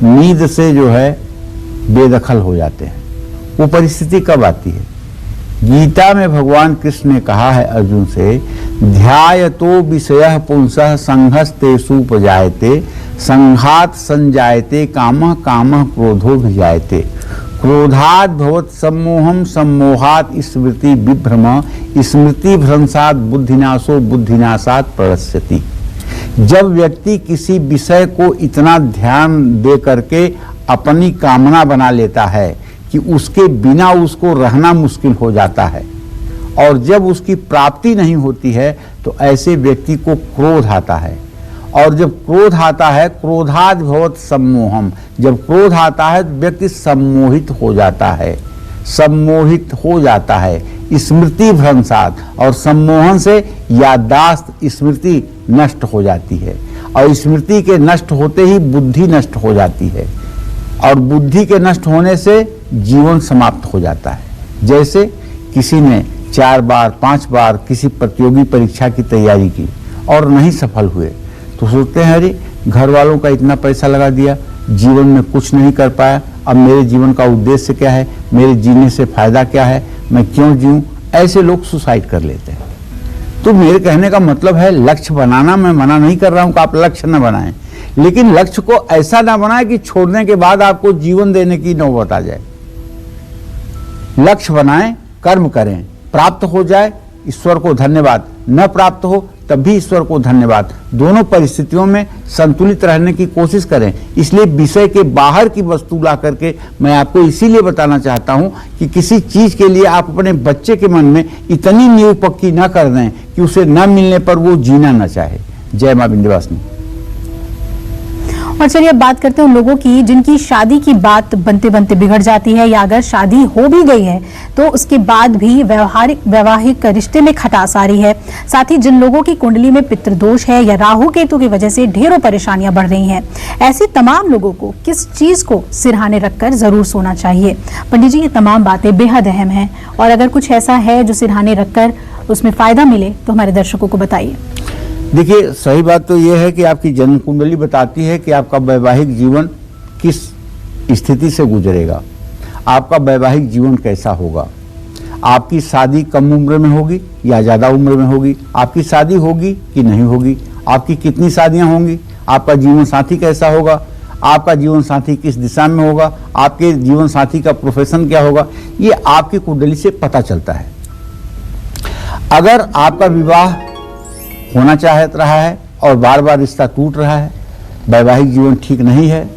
नींद से जो है बेदखल हो जाते हैं। वो परिस्थिति कब आती है? गीता में भगवान कृष्ण ने कहा है अर्जुन से, ध्यायतो विषयः पुंसः संघस्तेषुपजायते संघात संजायते कामः कामः क्रोधो भिजायते क्रोधात् भवत् सम्मोहम् सम्मोहात् स्मृति विभ्रम स्मृति भ्रंशात् बुद्धिनाशो बुद्धिनाशात् प्रणश्यति। जब व्यक्ति किसी विषय को इतना ध्यान दे करके अपनी कामना बना लेता है कि उसके बिना उसको रहना मुश्किल हो जाता है, और जब उसकी प्राप्ति नहीं होती है तो ऐसे व्यक्ति को क्रोध आता है। और जब क्रोध आता है, क्रोधाद् भवत् सम्मोहम्, जब क्रोध आता है तो व्यक्ति सम्मोहित हो जाता है, सम्मोहित हो जाता है स्मृति भ्रंशात्, और सम्मोहन से याददाश्त स्मृति नष्ट हो जाती है, और स्मृति के नष्ट होते ही बुद्धि नष्ट हो जाती है, और बुद्धि के नष्ट होने से जीवन समाप्त हो जाता है। जैसे किसी ने 4 बार 5 बार किसी प्रतियोगी परीक्षा की तैयारी की और नहीं सफल हुए, तो सोचते हैं अरे घर वालों का इतना पैसा लगा दिया, जीवन में कुछ नहीं कर पाया, अब मेरे जीवन का उद्देश्य क्या है, मेरे जीने से फायदा क्या है, मैं क्यों जीऊं? ऐसे लोग सुसाइड कर लेते हैं। तो मेरे कहने का मतलब है, लक्ष्य बनाना, मैं मना नहीं कर रहा हूं कि आप लक्ष्य न बनाएं, लेकिन लक्ष्य को ऐसा ना बनाएं कि छोड़ने के बाद आपको जीवन देने की नौबत आ जाए। लक्ष्य बनाएं, कर्म करें, प्राप्त हो जाए ईश्वर को धन्यवाद, न प्राप्त हो तब भी ईश्वर को धन्यवाद। दोनों परिस्थितियों में संतुलित रहने की कोशिश करें। इसलिए विषय के बाहर की वस्तु ला करके मैं आपको इसीलिए बताना चाहता हूं कि किसी चीज के लिए आप अपने बच्चे के मन में इतनी नींव पक्की न कर दें कि उसे न मिलने पर वो जीना न चाहे। जय मां विंध्यवासिनी। और चलिए अब बात करते हैं उन लोगों की जिनकी शादी की बात बनते बनते बिगड़ जाती है, या अगर शादी हो भी गई है तो उसके बाद भी वैवाहिक रिश्ते में खटास आ रही है। साथ ही जिन लोगों की कुंडली में पितृदोष है या राहु केतु की वजह से ढेरों परेशानियां बढ़ रही हैं, ऐसी तमाम लोगों को किस चीज को सिरहाने रखकर जरूर सोना चाहिए? पंडित जी, ये तमाम बातें बेहद अहम हैं, और अगर कुछ ऐसा है जो सिरहाने रखकर उसमें फायदा मिले तो हमारे दर्शकों को बताइए। देखिए, सही बात तो यह है कि आपकी जन्म कुंडली बताती है कि आपका वैवाहिक जीवन किस स्थिति से गुजरेगा, आपका वैवाहिक जीवन कैसा होगा। आपकी शादी कम उम्र में होगी या ज़्यादा उम्र में होगी, आपकी शादी होगी कि नहीं होगी, आपकी कितनी शादियां होंगी, आपका जीवन साथी कैसा होगा, आपका जीवन साथी किस दिशा में होगा, आपके जीवन साथी का प्रोफेशन क्या होगा, ये आपकी कुंडली से पता चलता है। अगर आपका विवाह होना चाहत रहा है और बार बार रिश्ता टूट रहा है, वैवाहिक जीवन ठीक नहीं है,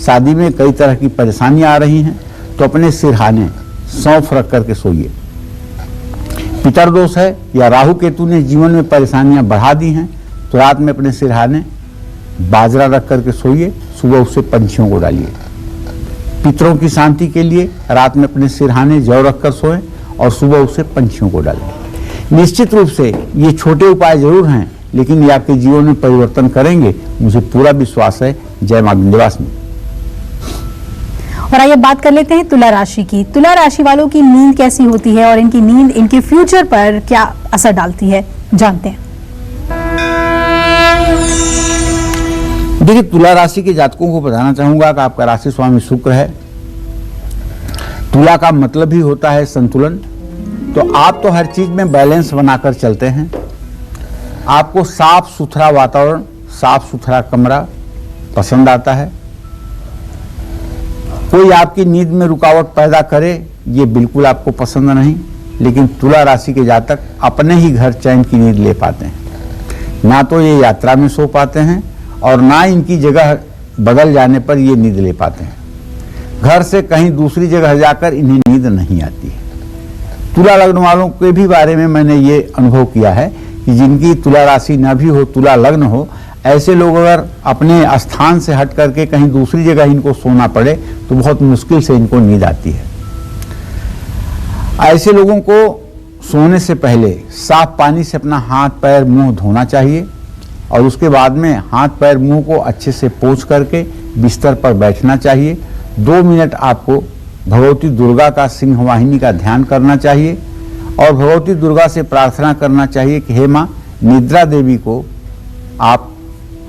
शादी में कई तरह की परेशानियां आ रही हैं, तो अपने सिरहाने सौंफ रख करके सोइए। पितरदोष है या राहु केतु ने जीवन में परेशानियां बढ़ा दी हैं, तो रात में अपने सिरहाने बाजरा रख करके सोइए, सुबह उससे पंछियों को डालिए। पितरों की शांति के लिए रात में अपने सिरहाने जौ रखकर सोएं और सुबह उससे पंछियों को डालें। निश्चित रूप से ये छोटे उपाय जरूर हैं, लेकिन ये आपके जीवन में परिवर्तन करेंगे, मुझे पूरा विश्वास है। जय मां विंध्यवासिनी। और आइए बात कर लेते हैं तुला राशि की। तुला राशि वालों की नींद कैसी होती है और इनकी नींद इनके फ्यूचर पर क्या असर डालती है, जानते हैं। देखिए, तुला राशि के जातकों को बताना चाहूंगा कि आपका राशि स्वामी शुक्र है। तुला का मतलब ही होता है संतुलन। तो आप तो हर चीज में बैलेंस बनाकर चलते हैं। आपको साफ सुथरा वातावरण, साफ सुथरा कमरा पसंद आता है। कोई आपकी नींद में रुकावट पैदा करे, ये बिल्कुल आपको पसंद नहीं। लेकिन तुला राशि के जातक अपने ही घर चैन की नींद ले पाते हैं। ना तो ये यात्रा में सो पाते हैं और ना इनकी जगह बदल जाने पर ये नींद ले पाते हैं। घर से कहीं दूसरी जगह जाकर इन्हें नींद नहीं आती है। तुला लग्न वालों के भी बारे में मैंने ये अनुभव किया है कि जिनकी तुला राशि न भी हो, तुला लग्न हो, ऐसे लोग अगर अपने स्थान से हट करके कहीं दूसरी जगह इनको सोना पड़े तो बहुत मुश्किल से इनको नींद आती है। ऐसे लोगों को सोने से पहले साफ पानी से अपना हाथ पैर मुंह धोना चाहिए और उसके बाद में हाथ पैर मुंह को अच्छे से पोंछ करके बिस्तर पर बैठना चाहिए। 2 मिनट आपको भगवती दुर्गा का सिंह वाहिनी का ध्यान करना चाहिए और भगवती दुर्गा से प्रार्थना करना चाहिए कि हे माँ, निद्रा देवी को आप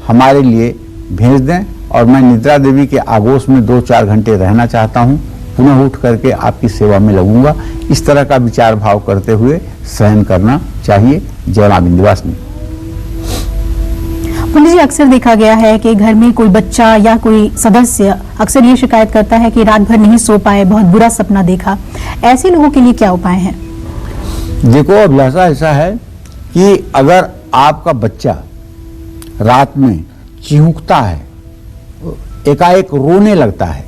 हमारे लिए भेज दें और मैं निद्रा देवी के आगोश में 2-4 घंटे रहना चाहता हूँ, पुनः उठ करके आपकी सेवा में लगूंगा। इस तरह का विचार भाव करते हुए शयन करना चाहिए। जय मां विंध्यवासिनी। पंडित जी, अक्सर देखा गया है कि घर में कोई बच्चा या कोई सदस्य अक्सर ये शिकायत करता है कि रात भर नहीं सो पाए, बहुत बुरा सपना देखा। ऐसे लोगों के लिए क्या उपाय हैं? देखो, अभिलाषा ऐसा है कि अगर आपका बच्चा रात में चिहुकता है, एकाएक रोने लगता है,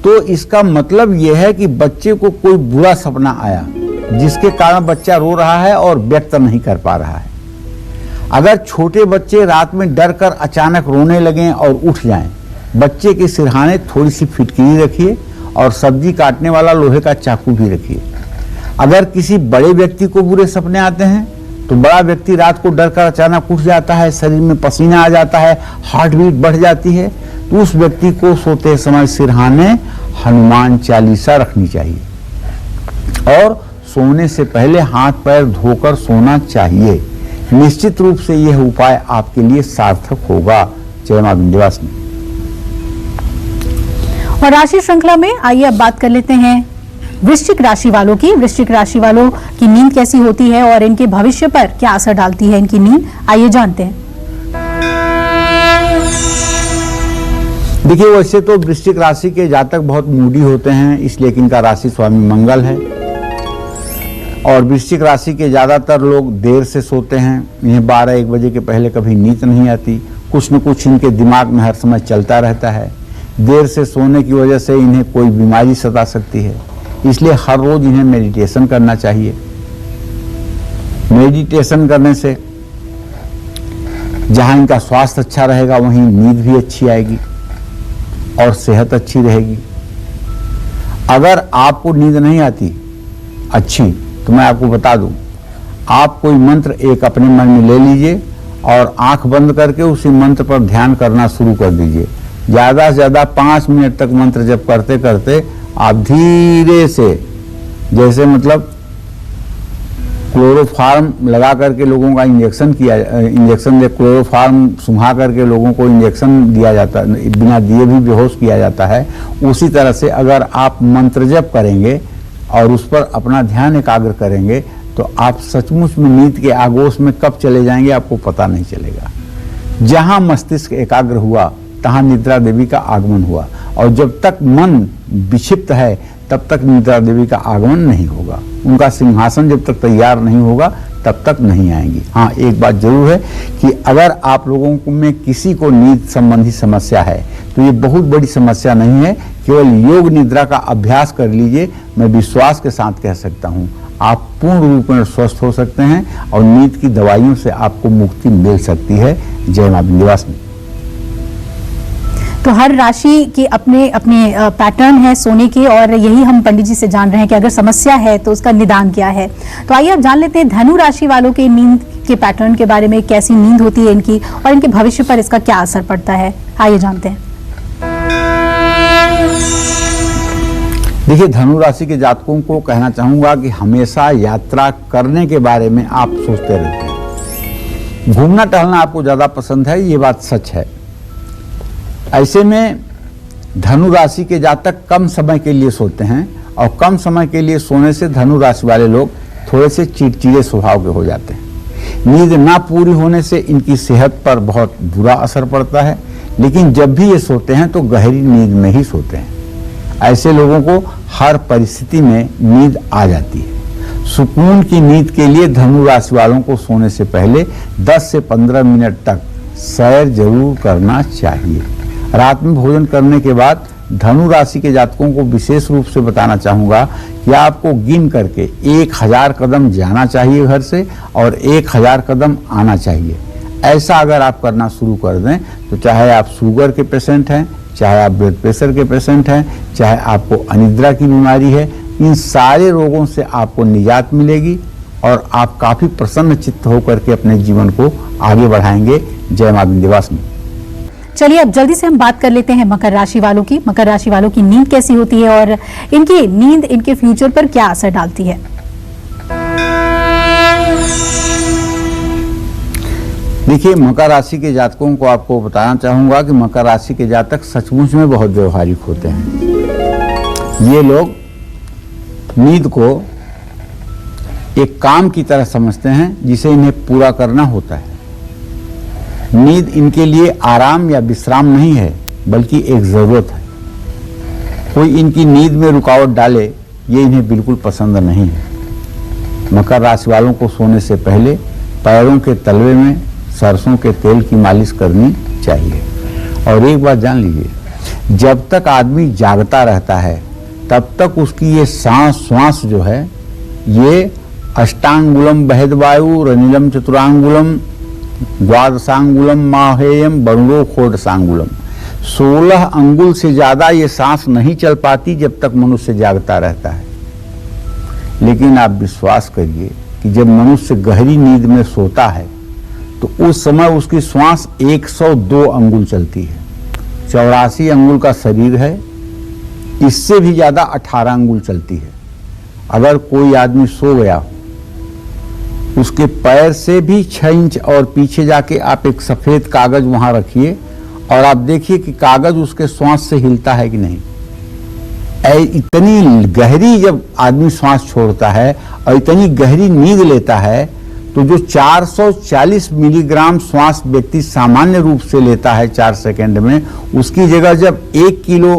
तो इसका मतलब यह है कि बच्चे को कोई बुरा सपना आया जिसके कारण बच्चा रो रहा है और व्यक्त नहीं कर पा रहा है। अगर छोटे बच्चे रात में डर कर अचानक रोने लगें और उठ जाएं, बच्चे के सिरहाने थोड़ी सी फिटकिरी रखिए और सब्जी काटने वाला लोहे का चाकू भी रखिए। अगर किसी बड़े व्यक्ति को बुरे सपने आते हैं तो बड़ा व्यक्ति रात को डर कर अचानक उठ जाता है, शरीर में पसीना आ जाता है, हार्ट बीट बढ़ जाती है, तो उस व्यक्ति को सोते समय सिरहाने हनुमान चालीसा रखनी चाहिए और सोने से पहले हाथ पैर धोकर सोना चाहिए। निश्चित रूप से यह उपाय आपके लिए सार्थक होगा। जय मां विंध्यवासिनी। और राशि श्रृंखला में आइए अब बात कर लेते हैं वृश्चिक राशि वालों की। वृश्चिक राशि वालों की नींद कैसी होती है और इनके भविष्य पर क्या असर डालती है इनकी नींद, आइए जानते हैं। देखिए, वैसे तो वृश्चिक राशि के जातक बहुत मूडी होते हैं, इसलिए कि इनका राशि स्वामी मंगल है और वृश्चिक राशि के ज्यादातर लोग देर से सोते हैं। इन्हें 12-1 बजे के पहले कभी नींद नहीं आती। कुछ न कुछ इनके दिमाग में हर समय चलता रहता है। देर से सोने की वजह से इन्हें कोई बीमारी सता सकती है, इसलिए हर रोज इन्हें मेडिटेशन करना चाहिए। मेडिटेशन करने से जहां इनका स्वास्थ्य अच्छा रहेगा वहीं नींद भी अच्छी आएगी और सेहत अच्छी रहेगी। अगर आपको नींद नहीं आती अच्छी, तो मैं आपको बता दूं, आप कोई मंत्र एक अपने मन में ले लीजिए और आंख बंद करके उसी मंत्र पर ध्यान करना शुरू कर दीजिए। ज्यादा से ज्यादा 5 मिनट तक मंत्र जप करते करते आप धीरे से, जैसे मतलब क्लोरोफार्म लगा करके लोगों का इंजेक्शन क्लोरोफार्म सुंघा करके लोगों को इंजेक्शन दिया जाता है, बिना दिए भी बेहोश किया जाता है, उसी तरह से अगर आप मंत्र जप करेंगे और उस पर अपना ध्यान एकाग्र करेंगे तो आप सचमुच में नींद के आगोश में कब चले जाएंगे आपको पता नहीं चलेगा। जहां मस्तिष्क एकाग्र हुआ तहां निद्रा देवी का आगमन हुआ और जब तक मन विक्षिप्त है तब तक निद्रा देवी का आगमन नहीं होगा। उनका सिंहासन जब तक तैयार नहीं होगा तब तक नहीं आएंगी। हाँ, एक बात जरूर है कि अगर आप लोगों में किसी को नींद संबंधी समस्या है तो ये बहुत बड़ी समस्या नहीं है, केवल योग निद्रा का अभ्यास कर लीजिए। मैं विश्वास के साथ कह सकता हूँ आप पूर्ण रूप में स्वस्थ हो सकते हैं और नींद की दवाइयों से आपको मुक्ति मिल सकती है। जय मां विंध्यवासिनी। तो हर राशि के अपने अपने पैटर्न है सोने के और यही हम पंडित जी से जान रहे हैं कि अगर समस्या है तो उसका निदान क्या है। तो आइए अब जान लेते हैं धनु राशि वालों के नींद के पैटर्न के बारे में, कैसी नींद होती है इनकी और इनके भविष्य पर इसका क्या असर पड़ता है। आइए जानते हैं। देखिए, धनु राशि के जातकों को कहना चाहूंगा कि हमेशा यात्रा करने के बारे में आप सोचते रहते हैं। घूमना टहलना आपको ज्यादा पसंद है, ये बात सच है। ऐसे में धनु राशि के जातक कम समय के लिए सोते हैं और कम समय के लिए सोने से धनु राशि वाले लोग थोड़े से चिड़चिड़े स्वभाव के हो जाते हैं। नींद ना पूरी होने से इनकी सेहत पर बहुत बुरा असर पड़ता है, लेकिन जब भी ये सोते हैं तो गहरी नींद में ही सोते हैं। ऐसे लोगों को हर परिस्थिति में नींद आ जाती है। सुकून की नींद के लिए धनु राशि वालों को सोने से पहले 10 से 15 मिनट तक सैर जरूर करना चाहिए। रात में भोजन करने के बाद धनु राशि के जातकों को विशेष रूप से बताना चाहूंगा कि आपको गिन करके 1000 कदम जाना चाहिए घर से और 1000 कदम आना चाहिए। ऐसा अगर आप करना शुरू कर दें तो चाहे आप शुगर के पेशेंट हैं, चाहे आप ब्लड प्रेशर के पेशेंट हैं, चाहे आपको अनिद्रा की बीमारी है, इन सारे रोगों से आपको निजात मिलेगी और आप काफी प्रसन्न चित्त होकर के अपने जीवन को आगे बढ़ाएंगे। जय मां विंध्यवासिनी। चलिए अब जल्दी से हम बात कर लेते हैं मकर राशि वालों की। मकर राशि वालों की नींद कैसी होती है और इनकी नींद इनके फ्यूचर पर क्या असर डालती है? देखिए, मकर राशि के जातकों को आपको बताना चाहूंगा कि मकर राशि के जातक सचमुच में बहुत व्यवहारिक होते हैं। ये लोग नींद को एक काम की तरह समझते हैं जिसे इन्हें पूरा करना होता है। नींद इनके लिए आराम या विश्राम नहीं है बल्कि एक जरूरत है। कोई इनकी नींद में रुकावट डाले ये इन्हें बिल्कुल पसंद नहीं है। मकर राशि वालों को सोने से पहले पैरों के तलवे में सरसों के तेल की मालिश करनी चाहिए। और एक बात जान लीजिए, जब तक आदमी जागता रहता है तब तक उसकी ये श्वास जो है ये अष्टांगुलम बहदवायु रनिलम चतुरांगुलम द्वादशांगुलम माहेयम बरुणो खोडसांगुलम 16 अंगुल से ज्यादा ये सांस नहीं चल पाती जब तक मनुष्य जागता रहता है। लेकिन आप विश्वास करिए कि जब मनुष्य गहरी नींद में सोता है तो उस समय उसकी श्वास 102 अंगुल चलती है। 84 अंगुल का शरीर है, इससे भी ज्यादा 18 अंगुल चलती है। अगर कोई आदमी सो गया हो, उसके पैर से भी 6 इंच और पीछे जाके आप एक सफेद कागज वहां रखिए और आप देखिए कि कागज उसके श्वास से हिलता है कि नहीं। इतनी गहरी जब आदमी श्वास छोड़ता है और इतनी गहरी नींद लेता है तो जो 440 मिलीग्राम श्वास व्यक्ति सामान्य रूप से लेता है 4 सेकंड में, उसकी जगह जब 1 किलो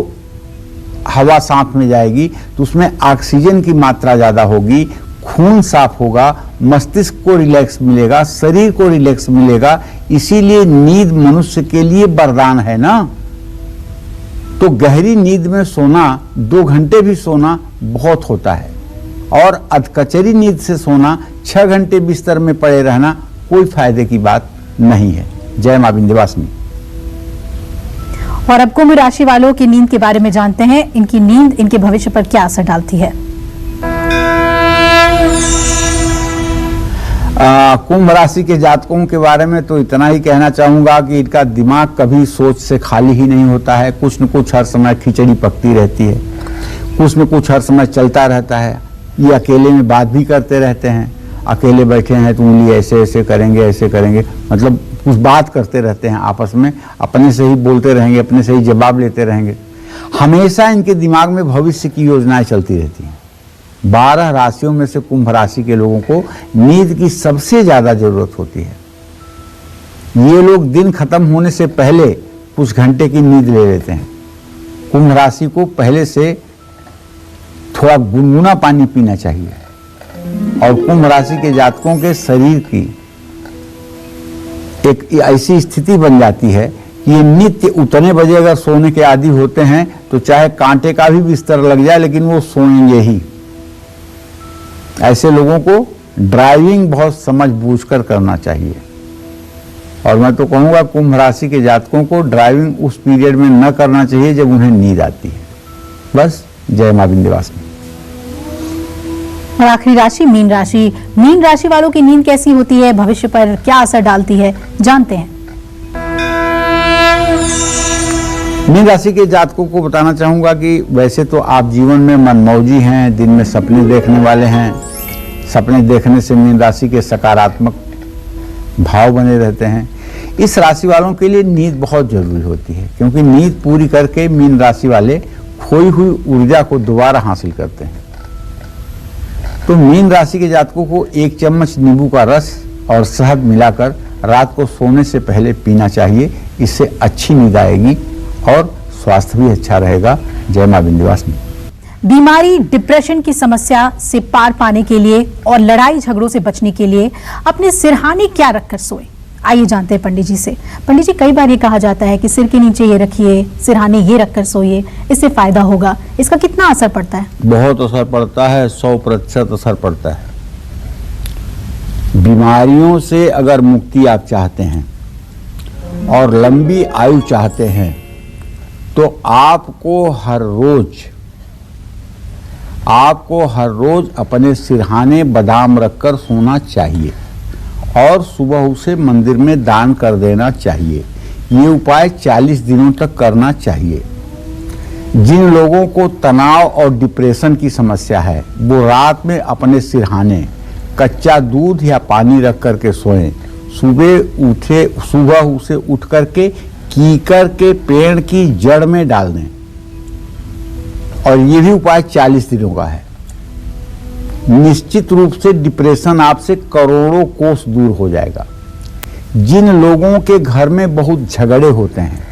हवा सांस में जाएगी तो उसमें ऑक्सीजन की मात्रा ज्यादा होगी, खून साफ होगा, मस्तिष्क को रिलैक्स मिलेगा, शरीर को रिलैक्स मिलेगा। इसीलिए नींद मनुष्य के लिए वरदान है ना। तो गहरी नींद में सोना 2 घंटे भी सोना बहुत होता है और अधकचरी नींद से सोना 6 घंटे बिस्तर में पड़े रहना कोई फायदे की बात नहीं है। जय मां विंध्यवासिनी। और अब कुंभ राशि वालों की नींद के बारे में जानते हैं। इनकी नींद इनके भविष्य पर क्या असर डालती है? कुंभ राशि के जातकों के बारे में तो इतना ही कहना चाहूंगा कि इनका दिमाग कभी सोच से खाली ही नहीं होता है। कुछ न कुछ हर समय खिचड़ी पकती रहती है, कुछ न कुछ हर समय चलता रहता है। ये अकेले में बात भी करते रहते हैं, अकेले बैठे हैं तो उंगली ऐसे ऐसे करेंगे, ऐसे करेंगे, मतलब कुछ बात करते रहते हैं आपस में, अपने से ही बोलते रहेंगे, अपने से ही जवाब लेते रहेंगे। हमेशा इनके दिमाग में भविष्य की योजनाएं चलती रहती हैं। 12 राशियों में से कुंभ राशि के लोगों को नींद की सबसे ज्यादा जरूरत होती है। ये लोग दिन खत्म होने से पहले कुछ घंटे की नींद ले लेते हैं। कुंभ राशि को पहले से थोड़ा गुनगुना पानी पीना चाहिए और कुंभ राशि के जातकों के शरीर की एक ऐसी स्थिति बन जाती है कि ये नित्य उतने बजे अगर सोने के आदी होते हैं तो चाहे कांटे का भी बिस्तर लग जाए लेकिन वो सोएंगे ही। ऐसे लोगों को ड्राइविंग बहुत समझ बूझकर करना चाहिए और मैं तो कहूंगा कुंभ राशि के जातकों को ड्राइविंग उस पीरियड में न करना चाहिए जब उन्हें नींद आती है। बस जय मां विंध्यवासिनी। और आखिरी राशि मीन राशि। मीन राशि वालों की नींद कैसी होती है, भविष्य पर क्या असर डालती है, जानते हैं। मीन राशि के जातकों को बताना चाहूंगा कि वैसे तो आप जीवन में मनमौजी हैं, दिन में सपने देखने वाले हैं। सपने देखने से मीन राशि के सकारात्मक भाव बने रहते हैं। इस राशि वालों के लिए नींद बहुत जरूरी होती है क्योंकि नींद पूरी करके मीन राशि वाले खोई हुई ऊर्जा को दोबारा हासिल करते हैं। तो मीन राशि के जातकों को 1 चम्मच नींबू का रस और शहद मिलाकर रात को सोने से पहले पीना चाहिए। इससे अच्छी नींद आएगी और स्वास्थ्य भी अच्छा रहेगा। जय मां विंध्यवासिनी। बीमारी, डिप्रेशन की समस्या से पार पाने के लिए और लड़ाई झगड़ों से बचने के लिए अपने सिरहाने क्या रखकर सोए? आइए जानते हैं पंडित जी से। पंडित जी, कई बार ये कहा जाता है कि सिर के नीचे ये रखिए, सिरहाने ये रखकर सोइए, इससे फायदा होगा। इसका कितना असर पड़ता है? बहुत असर पड़ता है, 100% असर पड़ता है। बीमारियों से अगर मुक्ति आप चाहते हैं और लंबी आयु चाहते हैं तो आपको हर रोज अपने सिरहाने बादाम रखकर सोना चाहिए और सुबह उसे मंदिर में दान कर देना चाहिए। ये उपाय 40 दिनों तक करना चाहिए। जिन लोगों को तनाव और डिप्रेशन की समस्या है वो रात में अपने सिरहाने कच्चा दूध या पानी रख करके सोएं। सुबह उसे उठ करके कीकर के पेड़ की जड़ में डाल दें और ये भी उपाय 40 दिनों का है। निश्चित रूप से डिप्रेशन आपसे करोड़ों कोस दूर हो जाएगा। जिन लोगों के घर में बहुत झगड़े होते हैं,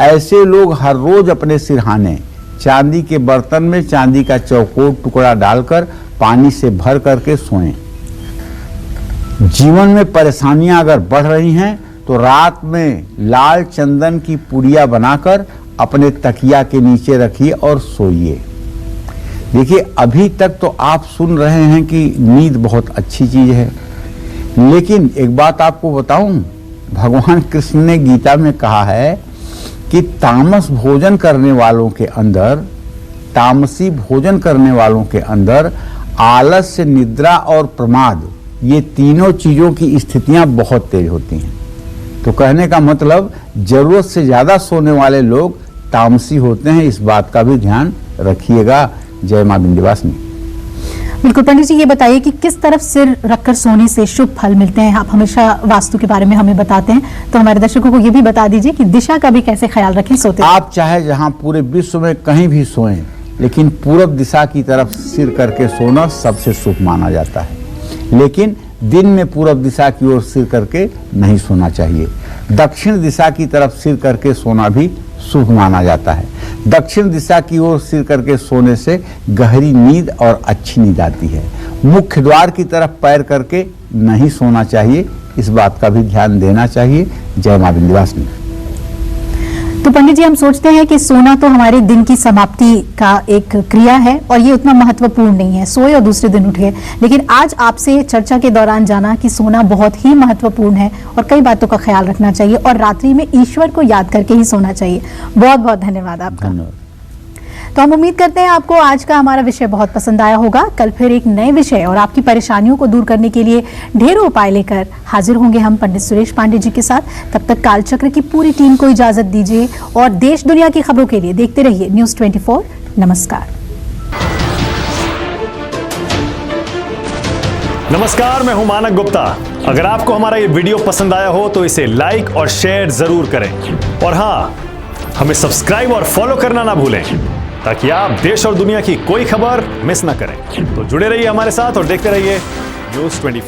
ऐसे लोग हर रोज अपने सिरहाने चांदी के बर्तन में चांदी का चौकोर टुकड़ा डालकर पानी से भर करके सोएं। जीवन में परेशानियां अगर बढ़ रही हैं तो रात में लाल चंदन की पुड़िया बनाकर अपने तकिया के नीचे रखिए और सोइए। देखिए, अभी तक तो आप सुन रहे हैं कि नींद बहुत अच्छी चीज है, लेकिन एक बात आपको बताऊं, भगवान कृष्ण ने गीता में कहा है कि तामसी भोजन करने वालों के अंदर आलस्य, निद्रा और प्रमाद, ये तीनों चीजों की स्थितियां बहुत तेज होती हैं। तो कहने का मतलब, जरूरत से ज्यादा सोने वाले लोग तामसी होते हैं। इस बात का भी ध्यान रखिएगा। जय मां विंध्यवासिनी। बिल्कुल पंडित जी, ये बताइए कि किस तरफ सिर रखकर सोने से शुभ फल मिलते हैं? आप हमेशा वास्तु के बारे में हमें बताते हैं, तो हमारे दर्शकों को ये भी बता दीजिए कि दिशा का भी कैसे ख्याल रखें सोते? आप चाहे जहां पूरे विश्व में कहीं भी सोएं, लेकिन पूरब दिशा की तरफ सिर करके सोना सबसे शुभ माना जाता है। लेकिन दिन में पूरब दिशा की ओर सिर करके नहीं सोना चाहिए। दक्षिण दिशा की तरफ सिर करके सोना भी शुभ माना जाता है। दक्षिण दिशा की ओर सिर करके सोने से गहरी नींद और अच्छी नींद आती है। मुख्य द्वार की तरफ पैर करके नहीं सोना चाहिए, इस बात का भी ध्यान देना चाहिए। जय मां विंध्यवासिनी। तो पंडित जी, हम सोचते हैं कि सोना तो हमारे दिन की समाप्ति का एक क्रिया है और ये उतना महत्वपूर्ण नहीं है, सोए और दूसरे दिन उठ गए। लेकिन आज आपसे चर्चा के दौरान जाना कि सोना बहुत ही महत्वपूर्ण है और कई बातों का ख्याल रखना चाहिए और रात्रि में ईश्वर को याद करके ही सोना चाहिए। बहुत बहुत धन्यवाद आपका। तो हम उम्मीद करते हैं आपको आज का हमारा विषय बहुत पसंद आया होगा। कल फिर एक नए विषय और आपकी परेशानियों को दूर करने के लिए ढेरों उपाय लेकर हाजिर होंगे हम पंडित सुरेश पांडे जी के साथ। तब तक कालचक्र की पूरी टीम को इजाजत दीजिए और देश दुनिया की खबरों के लिए देखते रहिए न्यूज़ 24। नमस्कार। नमस्कार, मैं हूं मानक गुप्ता। अगर आपको हमारा ये वीडियो पसंद आया हो तो इसे लाइक और शेयर जरूर करें और हाँ, हमें सब्सक्राइब और फॉलो करना ना भूलें ताकि आप देश और दुनिया की कोई खबर मिस ना करें। तो जुड़े रहिए हमारे साथ और देखते रहिए न्यूज़ 24।